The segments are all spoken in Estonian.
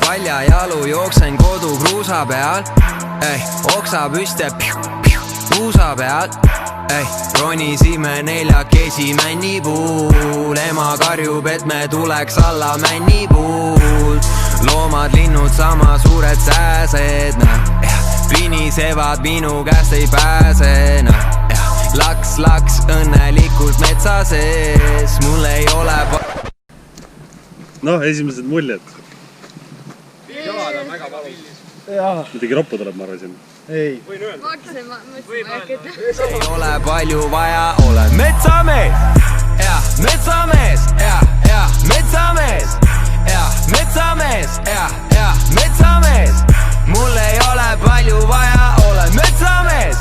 paljajalu jooksen kodu kruusa peal, oksa püste puusa peal, ronisime neljakesi männipuul, ema karjub, et me tuleks alla männipuul. Loomad, linnud, sama suured sääsed, pinisevad minu käest ei pääse, laks õnnelikult metsa sees, mul ei ole esimesed muljed. Jalad on väga valus. Midagi roppu tuleb, ma arvasin. Ei. Ei ole palju vaja, olen metsamees. Metsamees, metsamees, metsamees, metsamees. Mul ei ole palju vaja, olen metsamees.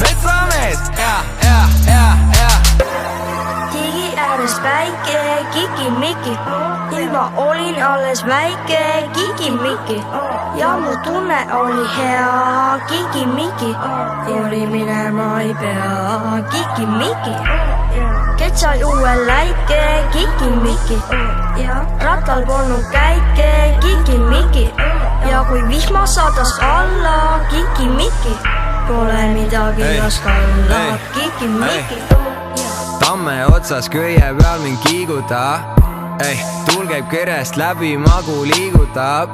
Metsamees, Tigi ääres päike, kikimiki. Ilma olin alles väike, kikimiki. Ja mu tunne oli hea, kikimiki. Kooli minema ei pea, kikimiki. Ketsai uue läike, kikimiki. Rattal polnud käike, kikimiki. Ja kui vihma saadas alla, kikimiki. Pole midagi laskalla, kikimiki. Tamme otsas köie peal mind kiiguta, tuul käib kerest läbi, magu liigutab.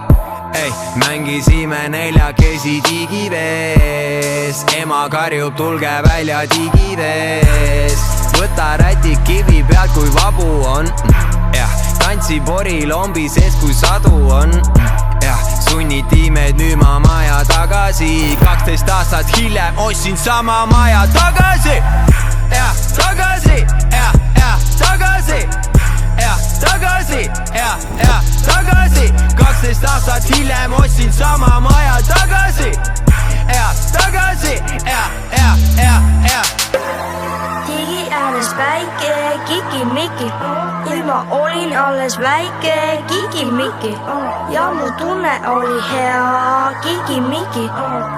Mängisime neljakesi digivees, ema karjub, tulge välja digivees. Võta rätik kivi pealt, kui vabu on, tantsi porilombi sees, kui sadu on. Sunniti meid müüma maja tagasi, 12 aastat hiljem ostsin sama maja tagasi. Tagasi, tagasi, tagasi, tagasi. 12 aastat hiljem ostsin sama maja tagasi. Tagasi, Tigi ääres päike, kikimiki. Ilma olin alles väike, kikimiki. Ja mu tunne oli hea, kikimiki.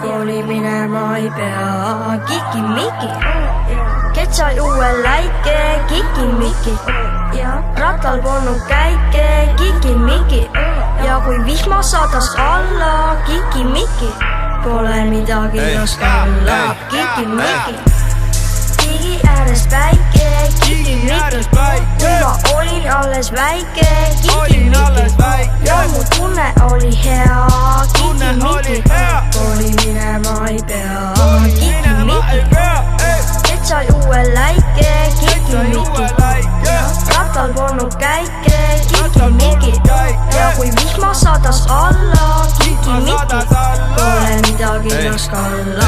Kooli minema ei pea, kikimiki. Ketsai uue läike, kikimiki. Rattal polnud käike, kikimiki. Ja kui vihma saadas alla, kikimiki. Pole midagi laskalla, kikimiki. Tigi ääres päike, kikimiki. Ilma olin alles väike, kikimiki. Ja mu tunne oli hea, kikimiki. Kooli minema ei pea, kikimiki. Ketsai uue läike, kikimiki. Rattal polnud käike, kikimiki. Ja kui vihma saadas alla, kikimiki. Pole midagi laskalla,